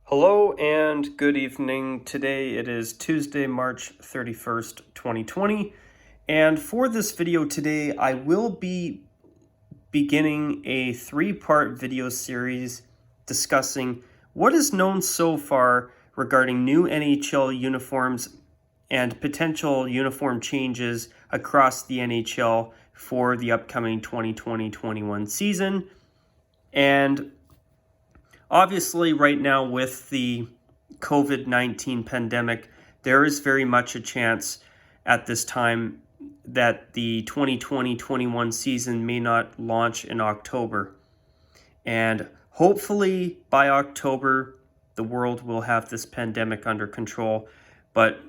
Hello and good evening. Today it is Tuesday, March 31st, 2020. And for this video today, I will be beginning a three-part video series discussing what is known so far regarding new NHL uniforms and potential uniform changes across the NHL for the upcoming 2020-21 season. And obviously, right now with the COVID-19 pandemic, there is very much a chance at this time that the 2020-21 season may not launch in October. And hopefully by October, the world will have this pandemic under control. But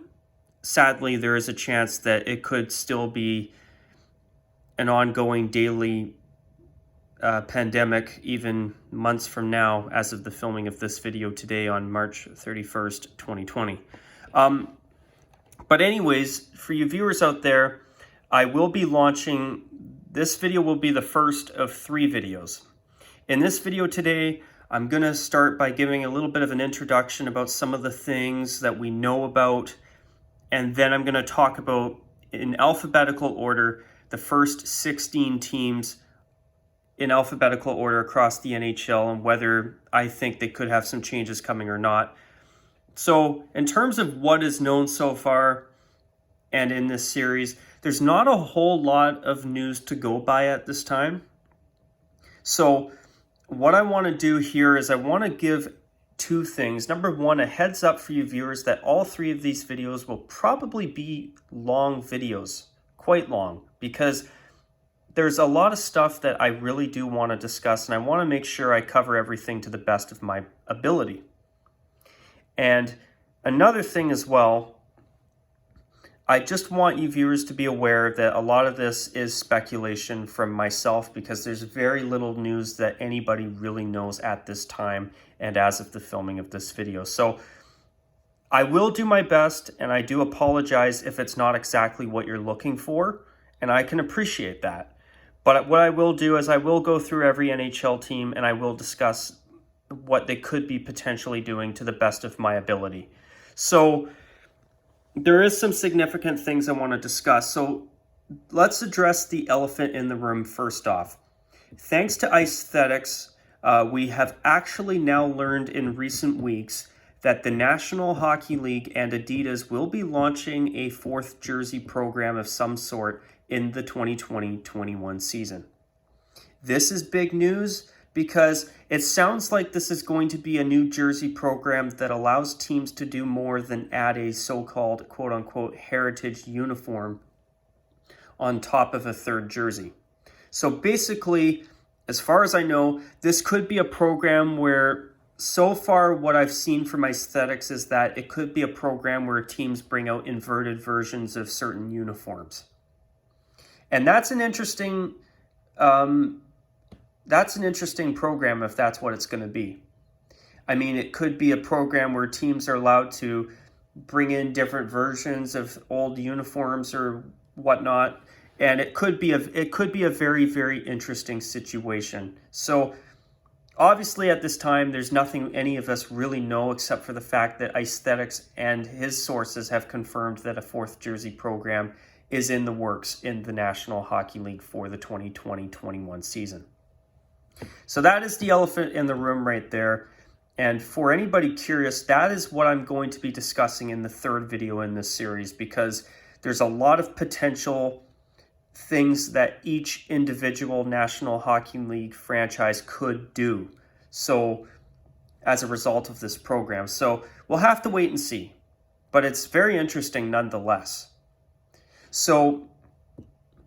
sadly, there is a chance that it could still be an ongoing daily pandemic even months from now, as of the filming of this video today on March 31st, 2020. But anyways, for you viewers out there, I will be launching, this video will be the first of 3 videos. In this video today, I'm going to start by giving a little bit of an introduction about some of the things that we know about, and then I'm going to talk about, in alphabetical order, the first 16 teams in alphabetical order across the NHL and whether I think they could have some changes coming or not. So in terms of what is known so far and in this series, there's not a whole lot of news to go by at this time. So what I want to do here is I want to give 2 things. Number 1, a heads up for you viewers that all 3 of these videos will probably be long videos, quite long, because there's a lot of stuff that I really do want to discuss, and I want to make sure I cover everything to the best of my ability. And another thing as well, I just want you viewers to be aware that a lot of this is speculation from myself, because there's very little news that anybody really knows at this time and as of the filming of this video. So I will do my best, and I do apologize if it's not exactly what you're looking for, and I can appreciate that. But what I will do is I will go through every NHL team and I will discuss what they could be potentially doing to the best of my ability. So there is some significant things I want to discuss. So let's address the elephant in the room first off. Thanks to Aesthetics, we have actually now learned in recent weeks that the National Hockey League and Adidas will be launching a 4th jersey program of some sort in the 2020-21 season. This is big news because it sounds like this is going to be a new jersey program that allows teams to do more than add a so-called quote-unquote heritage uniform on top of a 3rd jersey. So basically, as far as I know, this could be a program where, so far what I've seen from Aesthetics is that it could be a program where teams bring out inverted versions of certain uniforms. And that's an interesting program if that's what it's going to be. I mean, it could be a program where teams are allowed to bring in different versions of old uniforms or whatnot, and it could be a very, very interesting situation. So obviously at this time, there's nothing any of us really know except for the fact that Aesthetics and his sources have confirmed that a 4th jersey program is in the works in the National Hockey League for the 2020-21 season. So that is the elephant in the room right there. And for anybody curious, that is what I'm going to be discussing in the 3rd video in this series, because there's a lot of potential things that each individual National Hockey League franchise could do. So as a result of this program. So we'll have to wait and see. But it's very interesting nonetheless. So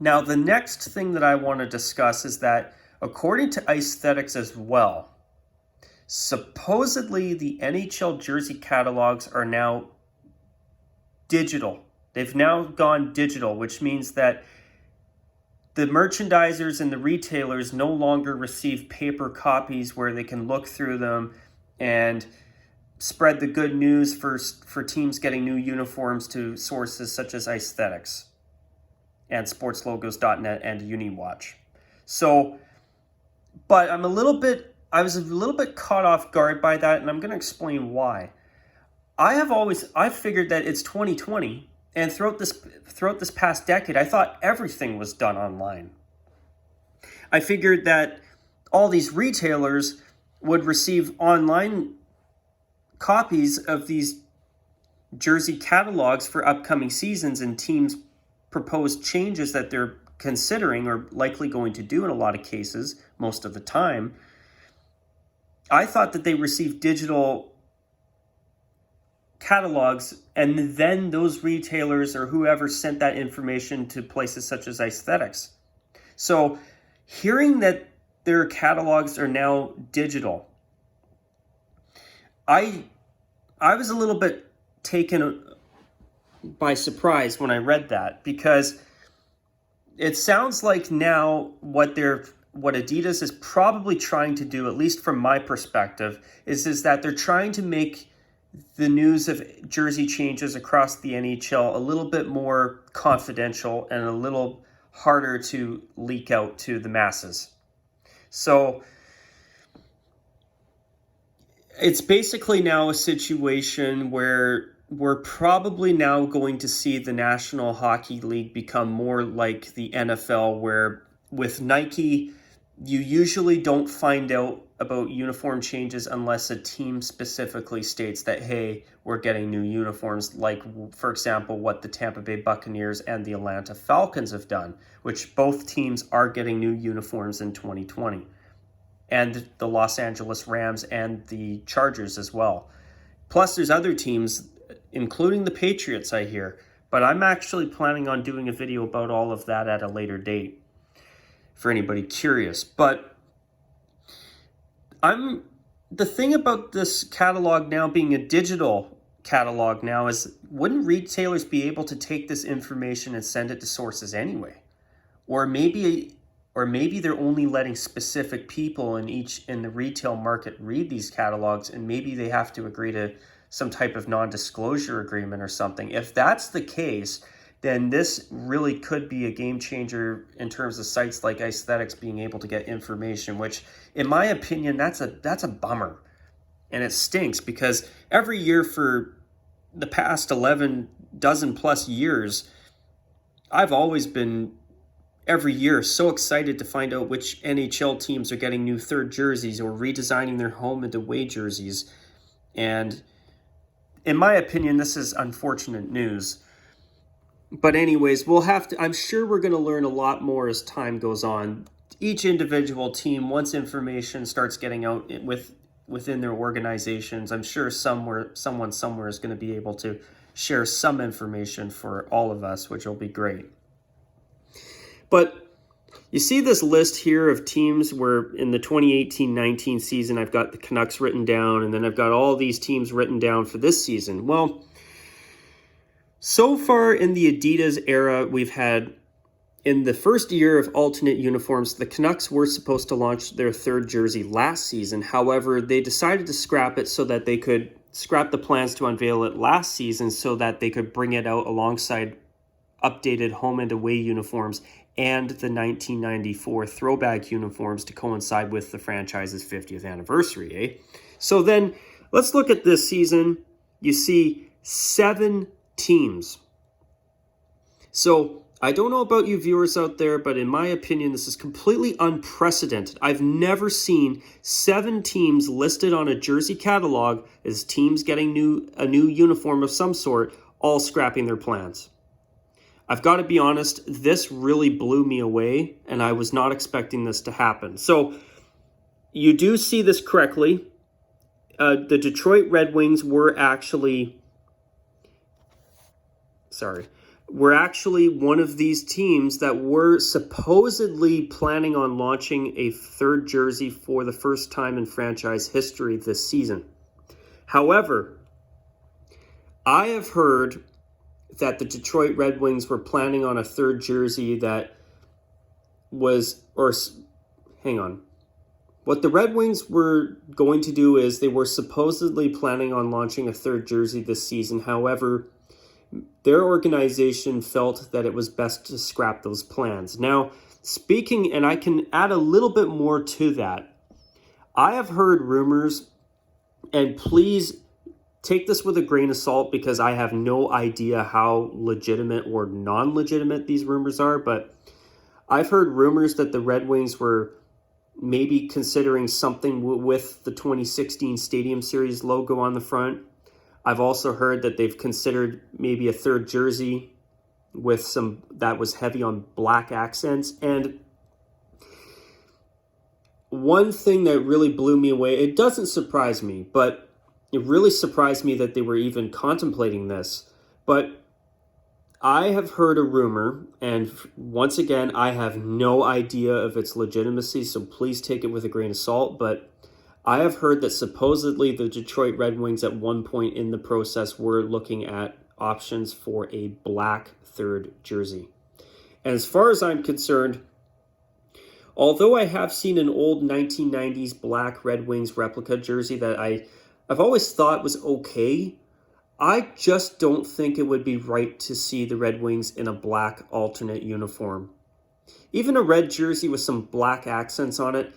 now the next thing that I want to discuss is that according to Aesthetics as well, supposedly the NHL jersey catalogs are now digital. They've now gone digital, which means that the merchandisers and the retailers no longer receive paper copies where they can look through them and spread the good news for teams getting new uniforms to sources such as Aesthetics and sportslogos.net and UniWatch. So, but I'm a little bit I was a little bit caught off guard by that, and I'm going to explain why. I figured that it's 2020, and throughout this past decade, I thought everything was done online. I figured that all these retailers would receive online copies of these jersey catalogs for upcoming seasons, and teams proposed changes that they're considering or likely going to do in a lot of cases, most of the time. I thought that they received digital catalogs, and then those retailers or whoever sent that information to places such as Aesthetics. So hearing that their catalogs are now digital, I was a little bit taken by surprise when I read that, because it sounds like now what Adidas is probably trying to do, at least from my perspective, is that they're trying to make the news of jersey changes across the NHL a little bit more confidential and a little harder to leak out to the masses. So it's basically now a situation where we're probably now going to see the National Hockey League become more like the NFL, where with Nike, you usually don't find out about uniform changes unless a team specifically states that, hey, we're getting new uniforms, like, for example, what the Tampa Bay Buccaneers and the Atlanta Falcons have done, which both teams are getting new uniforms in 2020, and the Los Angeles Rams and the Chargers as well. Plus, there's other teams, including the Patriots, I hear, but I'm actually planning on doing a video about all of that at a later date for anybody curious. But the thing about this catalog now being a digital catalog now is, wouldn't retailers be able to take this information and send it to sources anyway? Or maybe they're only letting specific people in the retail market read these catalogs, and maybe they have to agree to some type of non-disclosure agreement or something. If that's the case, then this really could be a game changer in terms of sites like Aesthetics being able to get information, which, in my opinion, that's a bummer. And it stinks, because every year for the past 11 dozen plus years, I've always been, every year, so excited to find out which NHL teams are getting new third jerseys or redesigning their home and away jerseys. And in my opinion, this is unfortunate news. But anyways, I'm sure we're going to learn a lot more as time goes on. Each individual team, once information starts getting out within their organizations, I'm sure someone somewhere is going to be able to share some information for all of us, which will be great. But you see this list here of teams where in the 2018-19 season, I've got the Canucks written down, and then I've got all these teams written down for this season. Well, so far in the Adidas era, we've had, in the first year of alternate uniforms, the Canucks were supposed to launch their third jersey last season. However, they decided to scrap it so that they could scrap the plans to unveil it last season so that they could bring it out alongside updated home and away uniforms and the 1994 throwback uniforms to coincide with the franchise's 50th anniversary, So then, let's look at this season. You see 7 teams. So I don't know about you viewers out there, but in my opinion, this is completely unprecedented. I've never seen 7 teams listed on a jersey catalog as teams getting a new uniform of some sort, all scrapping their plans. I've got to be honest, this really blew me away, and I was not expecting this to happen. So you do see this correctly. The Detroit Red Wings were actually one of these teams that were supposedly planning on launching a third jersey for the first time in franchise history this season. However, I have heard that the Detroit Red Wings were planning on a third jersey that was, What the Red Wings were going to do is they were supposedly planning on launching a third jersey this season. However, their organization felt that it was best to scrap those plans. Now, speaking, and I can add a little bit more to that, I have heard rumors, and please take this with a grain of salt because I have no idea how legitimate or non-legitimate these rumors are, but I've heard rumors that the Red Wings were maybe considering something with the 2016 Stadium Series logo on the front. I've also heard that they've considered maybe a third jersey with some that was heavy on black accents. And one thing that really blew me away, it doesn't surprise me, but it really surprised me that they were even contemplating this. But I have heard a rumor, and once again, I have no idea of its legitimacy, so please take it with a grain of salt, but I have heard that supposedly the Detroit Red Wings at one point in the process were looking at options for a black third jersey. And as far as I'm concerned, although I have seen an old 1990s black Red Wings replica jersey that I've always thought was okay, I just don't think it would be right to see the Red Wings in a black alternate uniform. Even a red jersey with some black accents on it,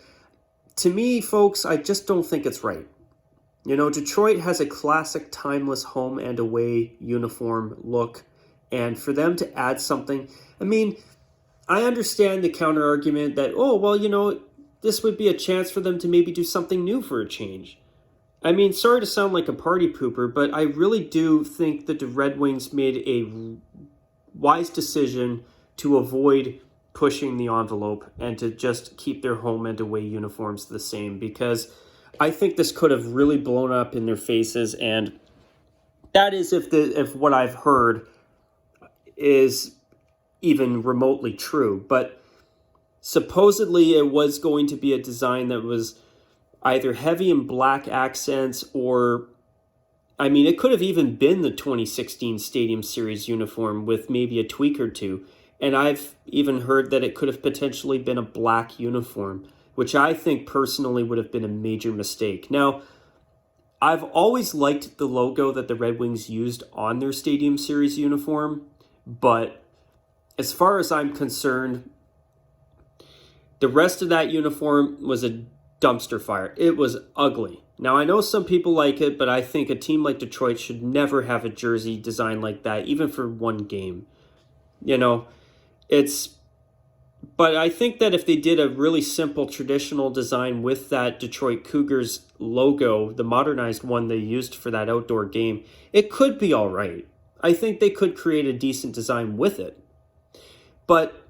to me, folks, I just don't think it's right. You know, Detroit has a classic timeless home and away uniform look, and for them to add something, I mean, I understand the counter argument that, oh, well, you know, this would be a chance for them to maybe do something new for a change. I mean, sorry to sound like a party pooper, but I really do think that the Red Wings made a wise decision to avoid pushing the envelope and to just keep their home and away uniforms the same, because I think this could have really blown up in their faces, and that is if what I've heard is even remotely true. But supposedly it was going to be a design that was either heavy in black accents or, I mean, it could have even been the 2016 Stadium Series uniform with maybe a tweak or two. And I've even heard that it could have potentially been a black uniform, which I think personally would have been a major mistake. Now, I've always liked the logo that the Red Wings used on their Stadium Series uniform, but as far as I'm concerned, the rest of that uniform was a dumpster fire. It was ugly. Now, I know some people like it, but I think a team like Detroit should never have a jersey designed like that, even for one game. You know, but I think that if they did a really simple traditional design with that Detroit Cougars logo, the modernized one they used for that outdoor game, it could be all right. I think they could create a decent design with it. But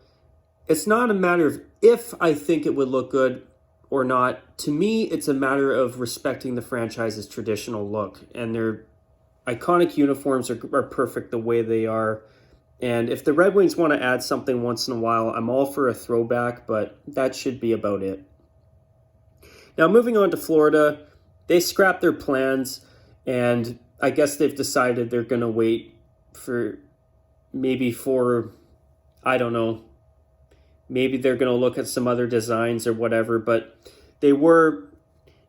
it's not a matter of if I think it would look good or not. To me, it's a matter of respecting the franchise's traditional look, and their iconic uniforms are perfect the way they are. And if the Red Wings want to add something once in a while, I'm all for a throwback, but that should be about it. Now, moving on to Florida, they scrapped their plans, and I guess they've decided they're going to wait for, I don't know, maybe they're going to look at some other designs or whatever, but they were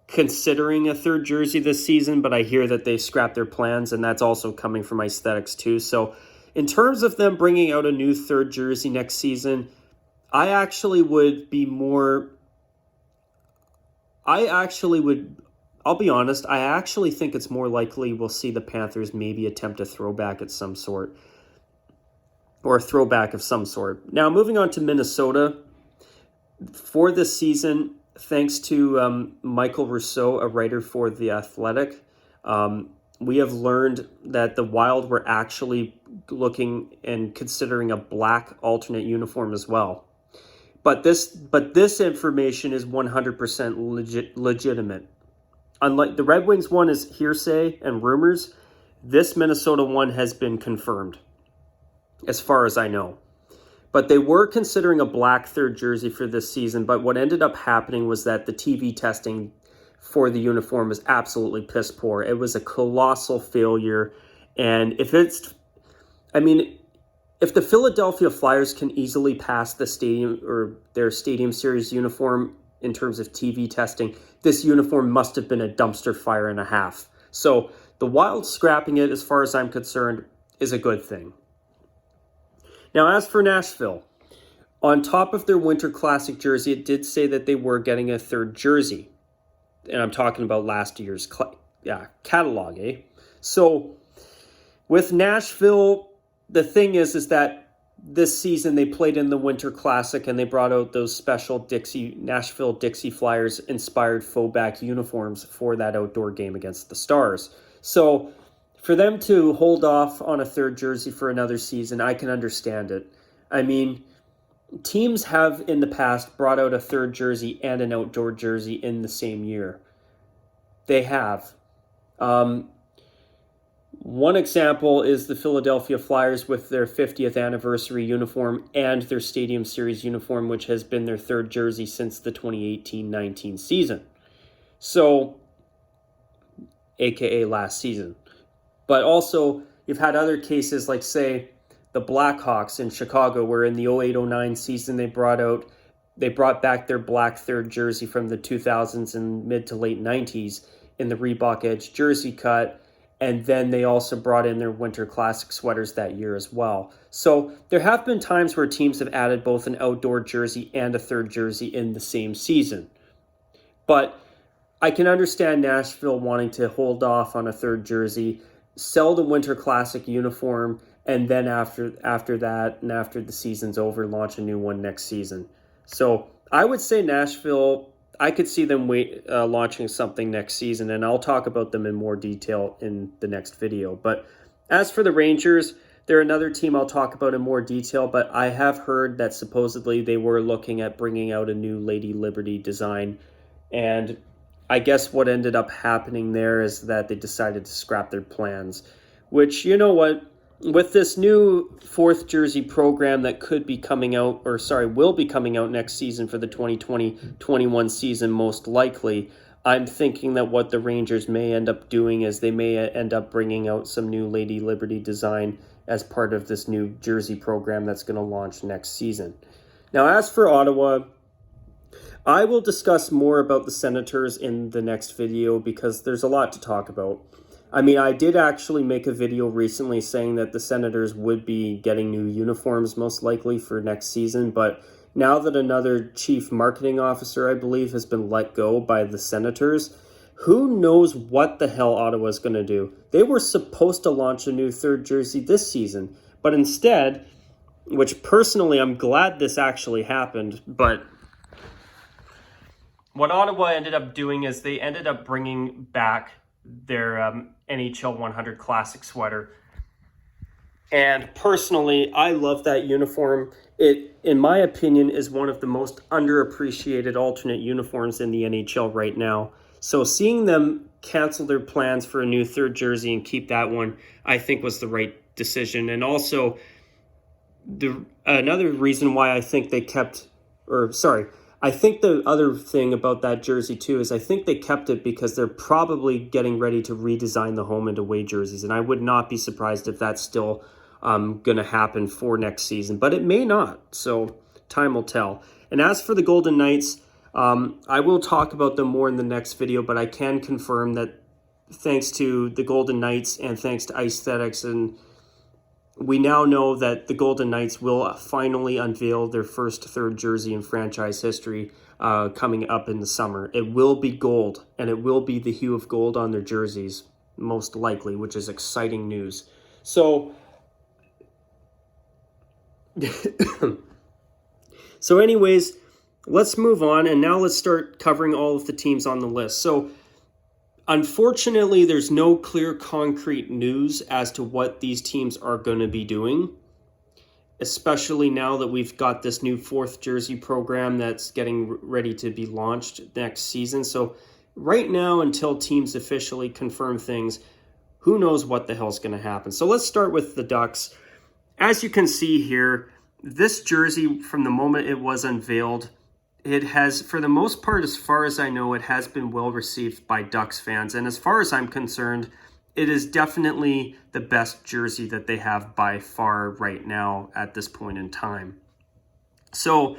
considering a third jersey this season, but I hear that they scrapped their plans, and that's also coming from aesthetics too. So in terms of them bringing out a new third jersey next season, I'll be honest, I actually think it's more likely we'll see the Panthers maybe attempt a throwback at some sort, or a throwback of some sort. Now, moving on to Minnesota, for this season, thanks to Michael Rousseau, a writer for The Athletic, we have learned that the Wild were actually looking and considering a black alternate uniform as well. But this information is 100% legitimate. Unlike the Red Wings one is hearsay and rumors, this Minnesota one has been confirmed, as far as I know. But they were considering a black third jersey for this season, but what ended up happening was that the TV testing for the uniform was absolutely piss poor. It was a colossal failure. And if the Philadelphia Flyers can easily pass the stadium or their Stadium Series uniform in terms of TV testing, this uniform must have been a dumpster fire and a half. So the Wild scrapping it, as far as I'm concerned, is a good thing. Now, as for Nashville, on top of their Winter Classic jersey, it did say that they were getting a third jersey. and I'm talking about last year's catalog, eh? So with Nashville, the thing is that this season they played in the Winter Classic and they brought out those special Nashville Dixie Flyers inspired faux back uniforms for that outdoor game against the Stars. So for them to hold off on a third jersey for another season, I can understand it. I mean, teams have in the past brought out a third jersey and an outdoor jersey in the same year. They have. One example is the Philadelphia Flyers with their 50th anniversary uniform and their Stadium Series uniform, which has been their third jersey since the 2018-19 season. So, aka last season. But also, you've had other cases like, say, the Blackhawks in Chicago, where in the 08-09 season they brought back their black third jersey from the 2000s and mid to late 90s in the Reebok Edge jersey cut. And then they also brought in their Winter Classic sweaters that year as well. So there have been times where teams have added both an outdoor jersey and a third jersey in the same season. But I can understand Nashville wanting to hold off on a third jersey, sell the Winter Classic uniform, and then after that and after the season's over, launch a new one next season. So I would say Nashville, I could see them launching something next season, and I'll talk about them in more detail in the next video. But as for the Rangers, they're another team I'll talk about in more detail, but I have heard that supposedly they were looking at bringing out a new Lady Liberty design, and I guess what ended up happening there is that they decided to scrap their plans, which, you know what, with this new fourth jersey program that will be coming out next season for the 2020-21 season most likely, I'm thinking that what the Rangers may end up doing is they may end up bringing out some new Lady Liberty design as part of this new jersey program that's going to launch next season. Now, as for Ottawa, I will discuss more about the Senators in the next video because there's a lot to talk about. I mean, I did actually make a video recently saying that the Senators would be getting new uniforms most likely for next season, but now that another chief marketing officer, I believe, has been let go by the Senators, who knows what the hell Ottawa's going to do. They were supposed to launch a new third jersey this season, but instead, which personally I'm glad this actually happened, but what Ottawa ended up doing is they ended up bringing back their NHL 100 Classic sweater. And personally, I love that uniform. It, in my opinion, is one of the most underappreciated alternate uniforms in the NHL right now. So seeing them cancel their plans for a new third jersey and keep that one, I think was the right decision. And also, another reason why I think they kept, I think the other thing about that jersey too is I think they kept it because they're probably getting ready to redesign the home and away jerseys. And I would not be surprised if that's still going to happen for next season, but it may not. So time will tell. And as for the Golden Knights, I will talk about them more in the next video, but I can confirm that thanks to the Golden Knights and thanks to Aesthetics, and we now know that the Golden Knights will finally unveil their first third jersey in franchise history coming up in the summer. It will be gold, and it will be the hue of gold on their jerseys, most likely, which is exciting news. So, anyways, let's move on, and now let's start covering all of the teams on the list. So, unfortunately, there's no clear concrete news as to what these teams are going to be doing, especially now that we've got this new fourth jersey program that's getting ready to be launched next season. So right now, until teams officially confirm things, who knows what the hell's going to happen. So let's start with the Ducks. As you can see here, this jersey, from the moment it was unveiled, it has, for the most part, as far as I know, it has been well received by Ducks fans. And as far as I'm concerned, it is definitely the best jersey that they have by far right now at this point in time. So,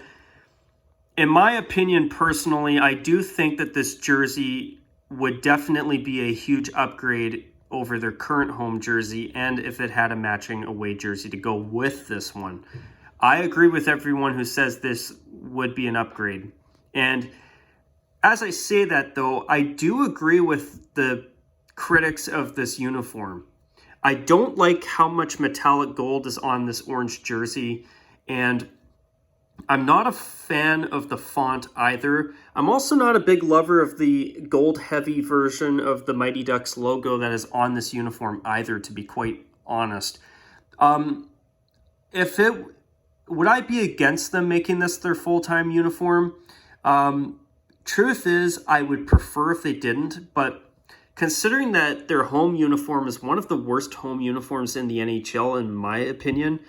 in my opinion, personally, I do think that this jersey would definitely be a huge upgrade over their current home jersey, and if it had a matching away jersey to go with this one. I agree with everyone who says this would be an upgrade. And As I say that, though, I do agree with the critics of this uniform. I don't like how much metallic gold is on this orange jersey, and I'm not a fan of the font either. I'm also not a big lover of the gold heavy version of the Mighty Ducks logo that is on this uniform either, to be quite honest. If it would I be against them making this their full-time uniform? Truth is, I would prefer if they didn't, but considering that their home uniform is one of the worst home uniforms in the NHL, in my opinion,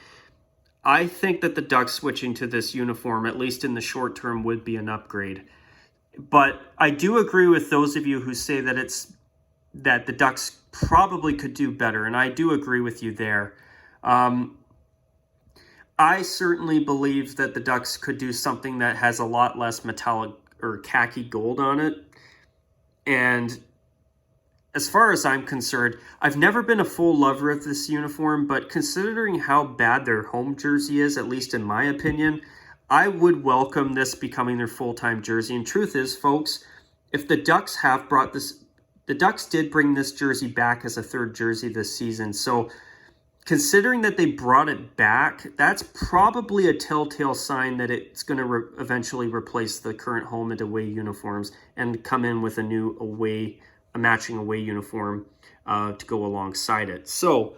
I think that the Ducks switching to this uniform, at least in the short term, would be an upgrade. But I do agree with those of you who say that the Ducks probably could do better, and I do agree with you there. I certainly believe that the Ducks could do something that has a lot less metallic or khaki gold on it. And as far as I'm concerned, I've never been a full lover of this uniform, but considering how bad their home jersey is, at least in my opinion, I would welcome this becoming their full-time jersey. And truth is, folks, if the Ducks have brought this, the Ducks did bring this jersey back as a third jersey this season. So considering that they brought it back, that's probably a telltale sign that it's going to eventually replace the current home and away uniforms and come in with a matching away uniform to go alongside it. So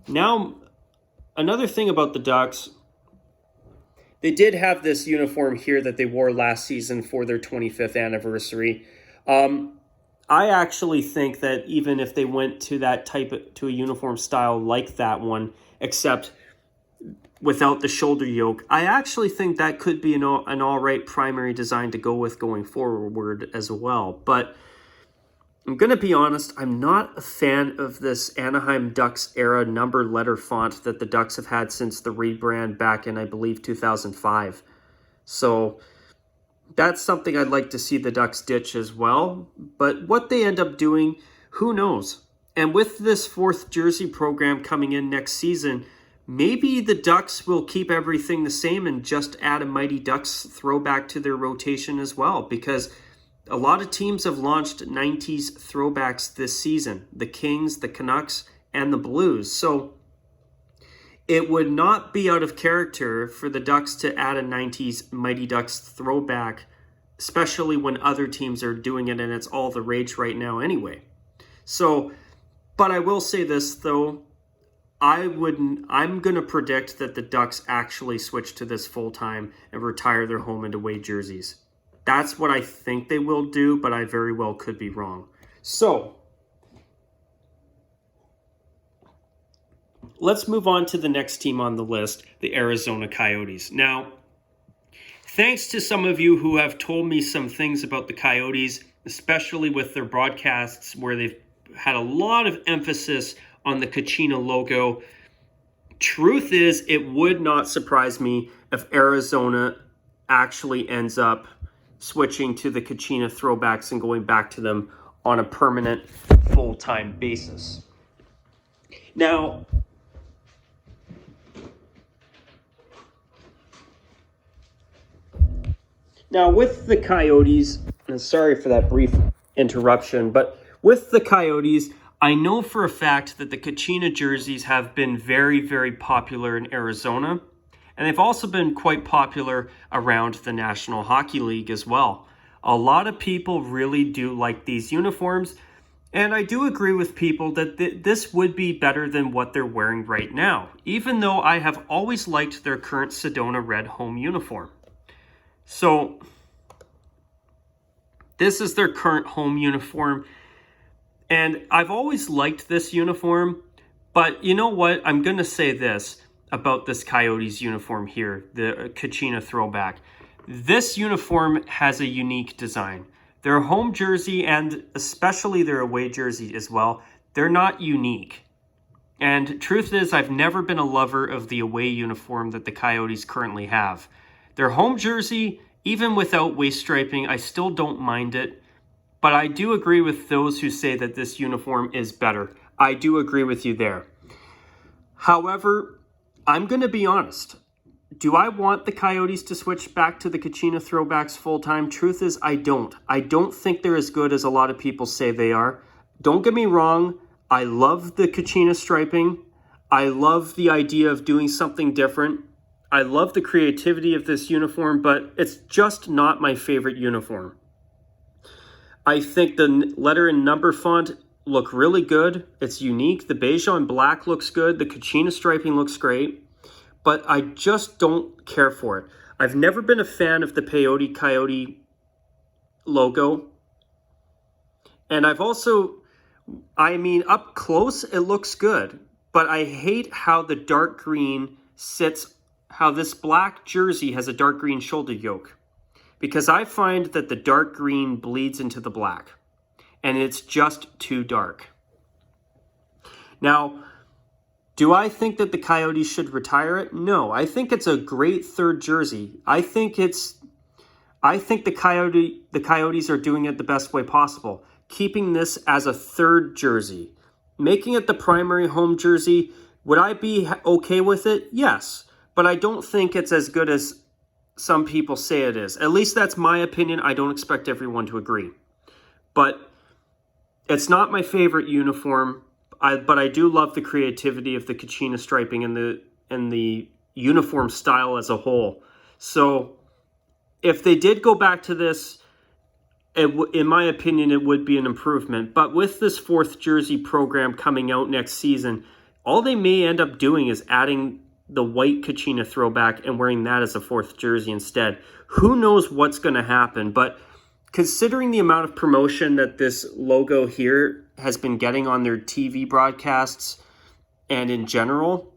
now, another thing about the Ducks, they did have this uniform here that they wore last season for their 25th anniversary. I actually think that even if they went to to a uniform style like that one, except without the shoulder yoke, I actually think that could be an all right primary design to go with going forward as well. But I'm going to be honest, I'm not a fan of this Anaheim Ducks era number letter font that the Ducks have had since the rebrand back in, I believe, 2005. So that's something I'd like to see the Ducks ditch as well. But what they end up doing, who knows? And with this fourth jersey program coming in next season, maybe the Ducks will keep everything the same and just add a Mighty Ducks throwback to their rotation as well. Because a lot of teams have launched 90s throwbacks this season. The Kings, the Canucks, and the Blues. So it would not be out of character for the Ducks to add a 90s Mighty Ducks throwback, especially when other teams are doing it and it's all the rage right now anyway. So, but I will say this though, I'm going to predict that the Ducks actually switch to this full-time and retire their home and away jerseys. That's what I think they will do, but I very well could be wrong. So, let's move on to the next team on the list, the Arizona Coyotes. Now, thanks to some of you who have told me some things about the Coyotes, especially with their broadcasts where they've had a lot of emphasis on the Kachina logo. Truth is, it would not surprise me if Arizona actually ends up switching to the Kachina throwbacks and going back to them on a permanent full-time basis. Now, with the Coyotes, and sorry for that brief interruption, but with the Coyotes, I know for a fact that the Kachina jerseys have been very, very popular in Arizona, and they've also been quite popular around the National Hockey League as well. A lot of people really do like these uniforms, and I do agree with people that this would be better than what they're wearing right now, even though I have always liked their current Sedona red home uniform. So, this is their current home uniform, and I've always liked this uniform, but you know what? I'm going to say this about this Coyotes uniform here, the Kachina throwback. This uniform has a unique design. Their home jersey and especially their away jersey as well, they're not unique. And truth is, I've never been a lover of the away uniform that the Coyotes currently have. Their home jersey, even without waist striping, I still don't mind it. But I do agree with those who say that this uniform is better. I do agree with you there. However, I'm going to be honest. do I want the Coyotes to switch back to the Kachina throwbacks full-time? Truth is, I don't. I don't think they're as good as a lot of people say they are. Don't get me wrong. I love the Kachina striping. I love the idea of doing something different. I love the creativity of this uniform, but it's just not my favorite uniform. I think the letter and number font look really good. It's unique. The beige on black looks good. The Kachina striping looks great. But I just don't care for it. I've never been a fan of the Peyote Coyote logo. And I've also, up close, it looks good. But I hate how the dark green sits, how this black jersey has a dark green shoulder yoke. Because I find that the dark green bleeds into the black. And it's just too dark. Now, do I think that the Coyotes should retire it? No, I think it's a great third jersey. I think the Coyotes are doing it the best way possible, keeping this as a third jersey, making it the primary home jersey. Would I be okay with it? Yes, but I don't think it's as good as some people say it is. At least that's my opinion. I don't expect everyone to agree, but it's not my favorite uniform. But I do love the creativity of the Kachina striping and the uniform style as a whole. So if they did go back to this, in my opinion, it would be an improvement. But with this fourth jersey program coming out next season, all they may end up doing is adding the white Kachina throwback and wearing that as a fourth jersey instead. Who knows what's going to happen? But considering the amount of promotion that this logo here has been getting on their TV broadcasts and in general,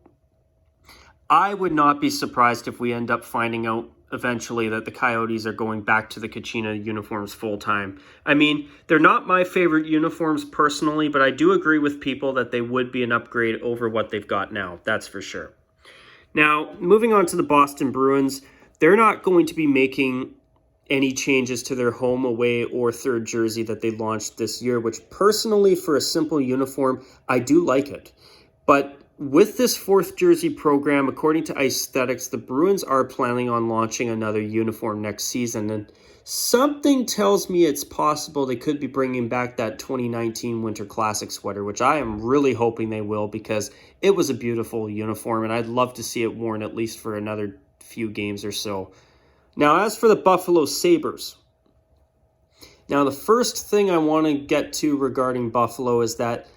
I would not be surprised if we end up finding out eventually that the Coyotes are going back to the Kachina uniforms full time. They're not my favorite uniforms personally, but I do agree with people that they would be an upgrade over what they've got now. That's for sure. Now, moving on to the Boston Bruins, they're not going to be making any changes to their home, away, or third jersey that they launched this year, which personally, for a simple uniform, I do like it. But with this fourth jersey program, according to Aesthetics, the Bruins are planning on launching another uniform next season, and something tells me it's possible they could be bringing back that 2019 Winter Classic sweater, which I am really hoping they will, because it was a beautiful uniform, and I'd love to see it worn at least for another few games or so. Now, as for the Buffalo Sabres, now the first thing I want to get to regarding Buffalo is that,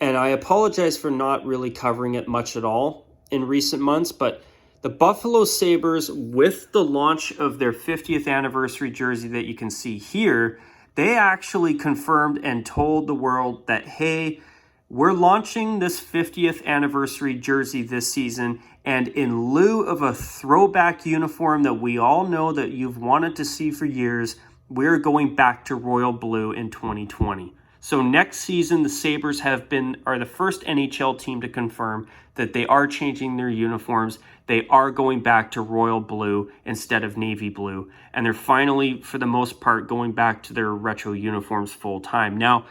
and I apologize for not really covering it much at all in recent months, but the Buffalo Sabres, with the launch of their 50th anniversary jersey that you can see here, they actually confirmed and told the world that, hey, we're launching this 50th anniversary jersey this season, and in lieu of a throwback uniform that we all know that you've wanted to see for years, we're going back to royal blue in 2020. So next season, the Sabres are the first NHL team to confirm that they are changing their uniforms. They are going back to royal blue instead of navy blue, and they're finally, for the most part, going back to their retro uniforms full time. Now,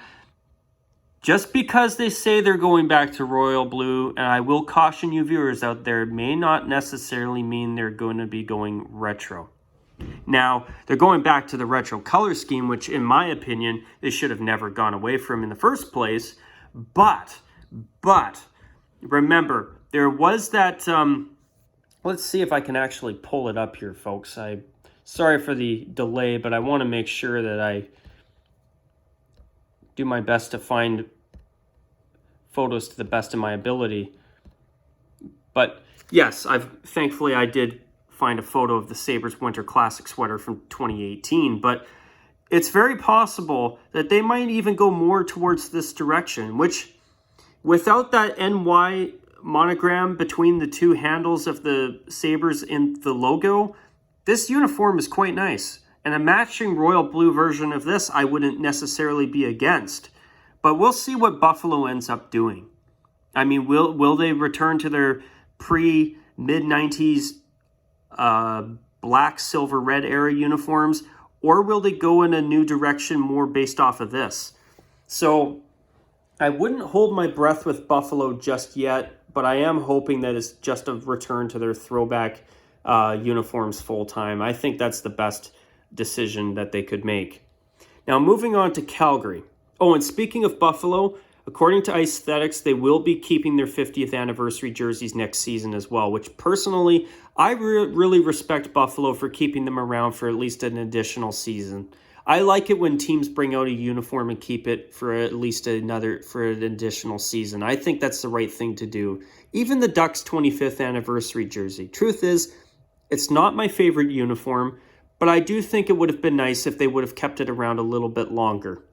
just because they say they're going back to royal blue, and I will caution you viewers out there, may not necessarily mean they're going to be going retro. Now, they're going back to the retro color scheme, which in my opinion, they should have never gone away from in the first place. But remember, there was that, let's see if I can actually pull it up here, folks. Sorry for the delay, but I want to make sure that I do my best to find photos to the best of my ability. But yes, thankfully I did find a photo of the Sabres Winter Classic sweater from 2018, but it's very possible that they might even go more towards this direction, which without that NY monogram between the two handles of the Sabres in the logo, this uniform is quite nice. And a matching royal blue version of this, I wouldn't necessarily be against. But we'll see what Buffalo ends up doing. Will they return to their pre-mid-90s black, silver, red era uniforms? Or will they go in a new direction more based off of this? So I wouldn't hold my breath with Buffalo just yet, but I am hoping that it's just a return to their throwback uniforms full time. I think that's the best decision that they could make. Now, moving on to Calgary. Oh, and speaking of Buffalo, according to Aesthetics, they will be keeping their 50th anniversary jerseys next season as well, which personally, I really respect Buffalo for keeping them around for at least an additional season. I like it when teams bring out a uniform and keep it for at least an additional season. I think that's the right thing to do. Even the Ducks' 25th anniversary jersey. Truth is, it's not my favorite uniform, but I do think it would have been nice if they would have kept it around a little bit longer.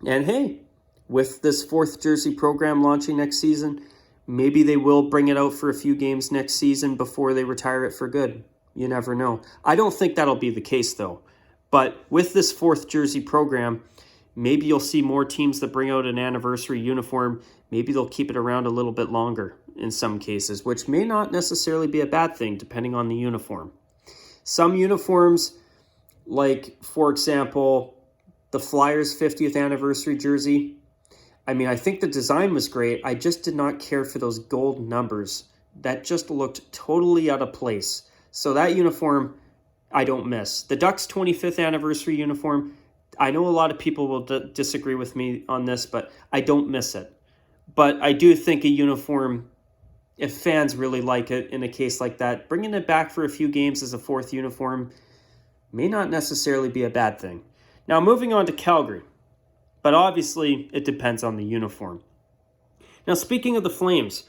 And hey, with this fourth jersey program launching next season, maybe they will bring it out for a few games next season before they retire it for good. You never know. I don't think that'll be the case, though. But with this fourth jersey program, maybe you'll see more teams that bring out an anniversary uniform. Maybe they'll keep it around a little bit longer in some cases, which may not necessarily be a bad thing depending on the uniform. Some uniforms, like, for example, the Flyers' 50th anniversary jersey, I think the design was great. I just did not care for those gold numbers. That just looked totally out of place. So that uniform, I don't miss. The Ducks' 25th anniversary uniform, I know a lot of people will disagree with me on this, but I don't miss it. But I do think a uniform, if fans really like it in a case like that, bringing it back for a few games as a fourth uniform may not necessarily be a bad thing. Now, moving on to Calgary. But obviously, it depends on the uniform. Now, speaking of the Flames,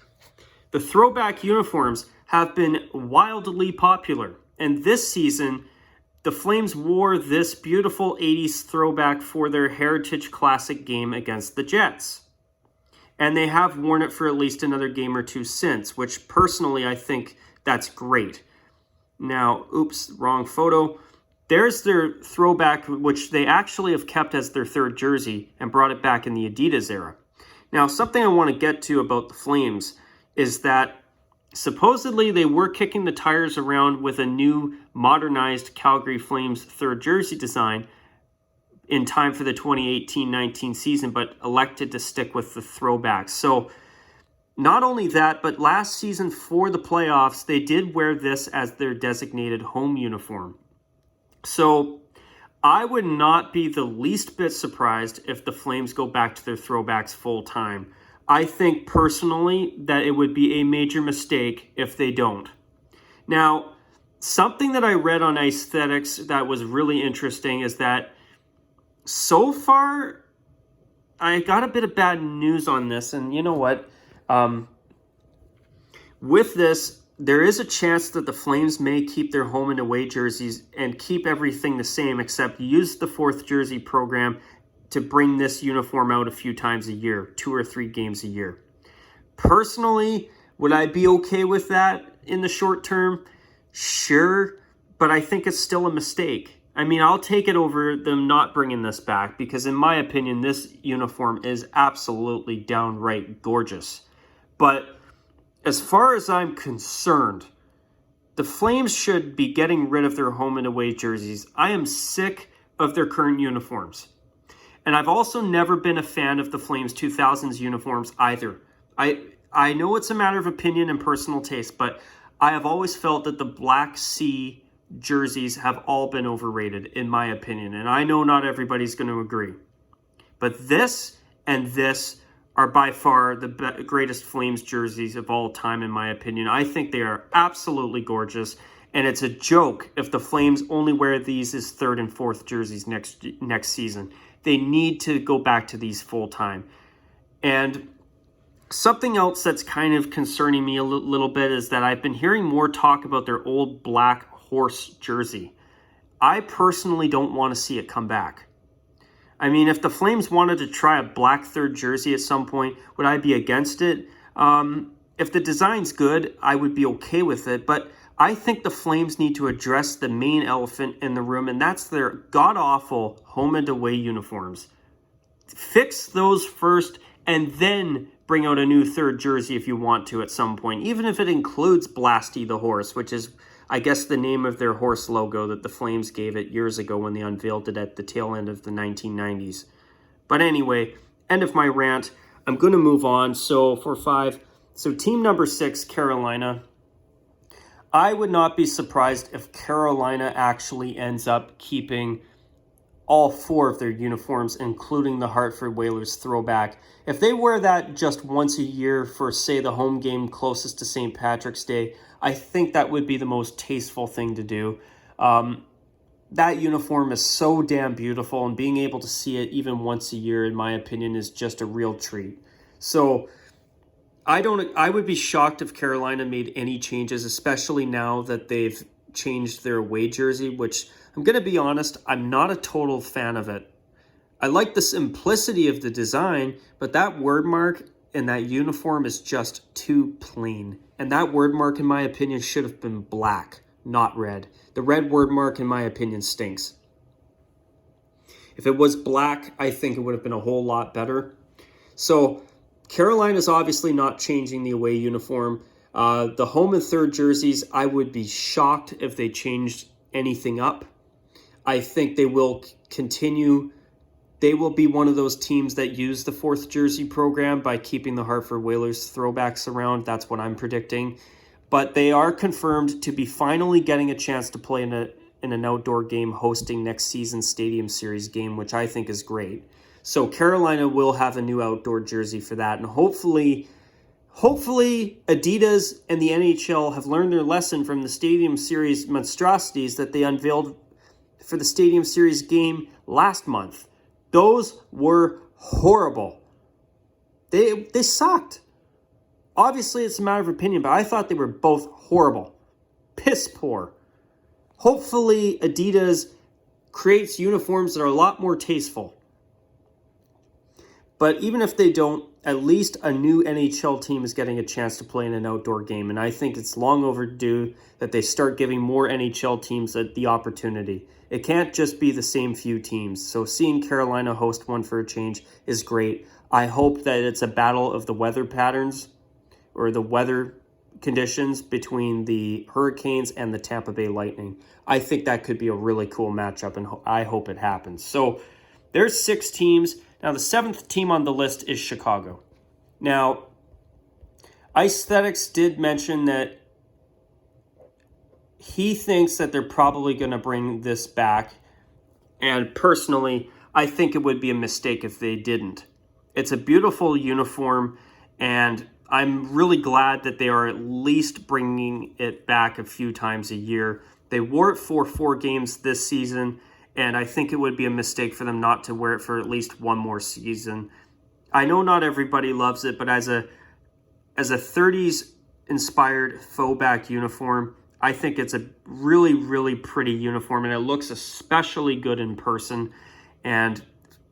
the throwback uniforms have been wildly popular. And this season, the Flames wore this beautiful 80s throwback for their Heritage Classic game against the Jets. And they have worn it for at least another game or two since, which personally I think that's great. Now, oops, wrong photo. There's their throwback, which they actually have kept as their third jersey and brought it back in the Adidas era. Now, something I want to get to about the Flames is that supposedly they were kicking the tires around with a new modernized Calgary Flames third jersey design in time for the 2018-19 season, but elected to stick with the throwbacks. So not only that, but last season for the playoffs, they did wear this as their designated home uniform. So I would not be the least bit surprised if the Flames go back to their throwbacks full time. I think personally that it would be a major mistake if they don't. Now, something that I read on Aesthetics that was really interesting is that so far I got a bit of bad news on this, and you know what? With this, there is a chance that the Flames may keep their home and away jerseys and keep everything the same, except use the fourth jersey program to bring this uniform out a few times a year, 2 or 3 games a year. Personally, would I be okay with that in the short term? Sure, but I think it's still a mistake. I'll take it over them not bringing this back because, in my opinion, this uniform is absolutely downright gorgeous. But as far as I'm concerned, the Flames should be getting rid of their home and away jerseys. I am sick of their current uniforms. And I've also never been a fan of the Flames 2000s uniforms either. I know it's a matter of opinion and personal taste, but I have always felt that the Black Sea jerseys have all been overrated, in my opinion. And I know not everybody's going to agree. But this and this are by far the greatest Flames jerseys of all time, in my opinion. I think they are absolutely gorgeous, and it's a joke if the Flames only wear these as third and fourth jerseys next season. They need to go back to these full time. And something else that's kind of concerning me a little bit is that I've been hearing more talk about their old black horse jersey. I personally don't want to see it come back. If the Flames wanted to try a black third jersey at some point, would I be against it? If the design's good, I would be okay with it. But I think the Flames need to address the main elephant in the room, and that's their god-awful home and away uniforms. Fix those first, and then bring out a new third jersey if you want to at some point, even if it includes Blasty the horse, which is, I guess, the name of their horse logo that the Flames gave it years ago when they unveiled it at the tail end of the 1990s. But anyway, end of my rant. I'm going to move on. So for 5, so team number 6, Carolina. I would not be surprised if Carolina actually ends up keeping all 4 of their uniforms, including the Hartford Whalers throwback. If they wear that just once a year for, say, the home game closest to St. Patrick's Day, I think that would be the most tasteful thing to do. That uniform is so damn beautiful, and being able to see it even once a year, in my opinion, is just a real treat. So I would be shocked if Carolina made any changes, especially now that they've changed their away jersey, which I'm going to be honest, I'm not a total fan of it. I like the simplicity of the design, but that word mark in that uniform is just too plain. And that word mark, in my opinion, should have been black, not red. The red word mark, in my opinion, stinks. If it was black, I think it would have been a whole lot better. So Carolina's obviously not changing the away uniform. The home and third jerseys, I would be shocked if they changed anything up. I think they will continue. They will be one of those teams that use the 4th jersey program by keeping the Hartford Whalers throwbacks around. That's what I'm predicting. But they are confirmed to be finally getting a chance to play in an outdoor game hosting next season's Stadium Series game, which I think is great. So Carolina will have a new outdoor jersey for that. And hopefully Adidas and the NHL have learned their lesson from the Stadium Series monstrosities that they unveiled for the Stadium Series game last month. Those were horrible. They sucked. Obviously, it's a matter of opinion, but I thought they were both horrible. Piss poor. Hopefully, Adidas creates uniforms that are a lot more tasteful. But even if they don't, at least a new NHL team is getting a chance to play in an outdoor game. And I think it's long overdue that they start giving more NHL teams the opportunity. It can't just be the same few teams. So seeing Carolina host one for a change is great. I hope that it's a battle of the weather patterns or the weather conditions between the Hurricanes and the Tampa Bay Lightning. I think that could be a really cool matchup, and I hope it happens. So there's 6 teams. Now, the 7th team on the list is Chicago. Now, Aesthetics did mention that he thinks that they're probably going to bring this back. And personally, I think it would be a mistake if they didn't. It's a beautiful uniform, and I'm really glad that they are at least bringing it back a few times a year. They wore it for 4 games this season, and I think it would be a mistake for them not to wear it for at least one more season. I know not everybody loves it, but as a 30s inspired faux-back uniform, I think it's a really, really pretty uniform, and it looks especially good in person, and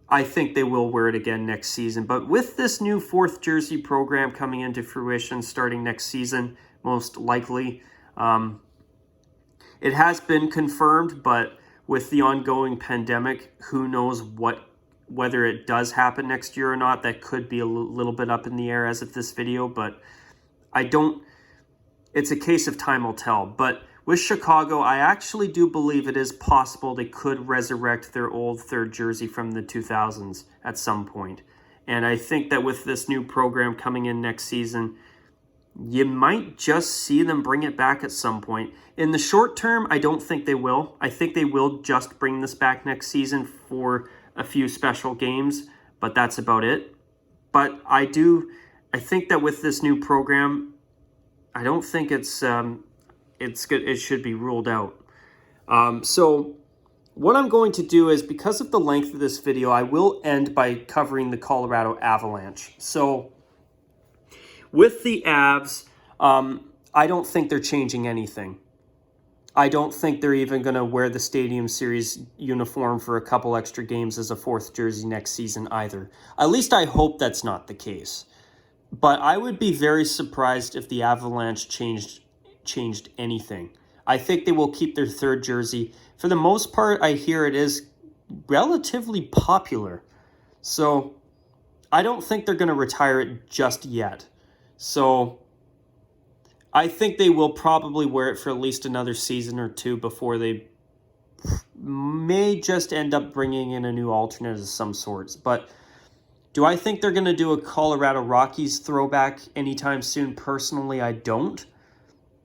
I think they will wear it again next season. But with this new 4th jersey program coming into fruition starting next season, most likely, it has been confirmed, but with the ongoing pandemic, who knows whether it does happen next year or not. That could be a little bit up in the air as of this video, but it's a case of time will tell. But with Chicago, I actually do believe it is possible they could resurrect their old 3rd jersey from the 2000s at some point. And I think that with this new program coming in next season, you might just see them bring it back at some point. In the short term, I don't think they will. I think they will just bring this back next season for a few special games, but that's about it. But I think that with this new program, I don't think it's good. It should be ruled out. So what I'm going to do is, because of the length of this video, I will end by covering the Colorado Avalanche. So with the Avs, I don't think they're changing anything. I don't think they're even going to wear the Stadium Series uniform for a couple extra games as a 4th jersey next season either. At least I hope that's not the case. But I would be very surprised if the Avalanche changed anything. I think they will keep their 3rd jersey. For the most part, I hear it is relatively popular. So I don't think they're going to retire it just yet. So I think they will probably wear it for at least another season or 2 before they may just end up bringing in a new alternate of some sorts. But Do I think they're going to do a Colorado Rockies throwback anytime soon? Personally, I don't.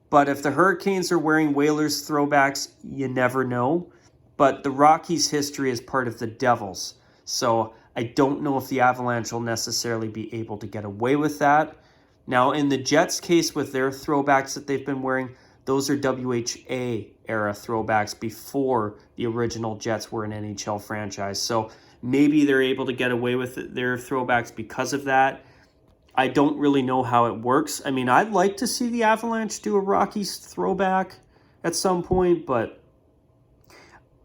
But if the Hurricanes are wearing Whalers throwbacks, you never know. But the Rockies' history is part of the Devils. So I don't know if the Avalanche will necessarily be able to get away with that. Now, in the Jets' case with their throwbacks that they've been wearing, those are WHA era throwbacks before the original Jets were an NHL franchise. So maybe they're able to get away with their throwbacks because of that. I don't really know how it works. I mean, I'd like to see the Avalanche do a Rockies throwback at some point, but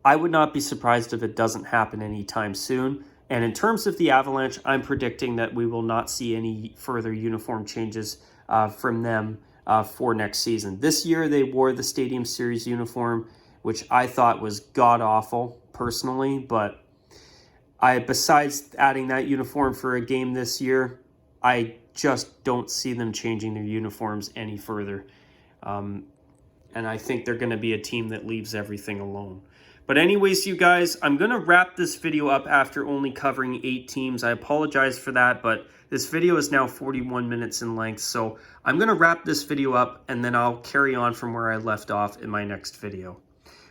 I would not be surprised if it doesn't happen anytime soon. And in terms of the Avalanche, I'm predicting that we will not see any further uniform changes from them for next season. This year, they wore the Stadium Series uniform, which I thought was god-awful personally, but besides adding that uniform for a game this year, I just don't see them changing their uniforms any further. And I think they're going to be a team that leaves everything alone. But anyways, you guys, I'm going to wrap this video up after only covering 8 teams. I apologize for that, but this video is now 41 minutes in length. So I'm going to wrap this video up, and then I'll carry on from where I left off in my next video.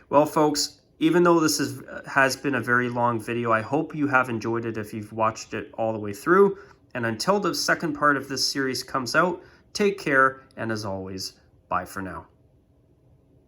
Well, folks, even though this has been a very long video, I hope you have enjoyed it if you've watched it all the way through. And until the second part of this series comes out, take care, and as always, bye for now.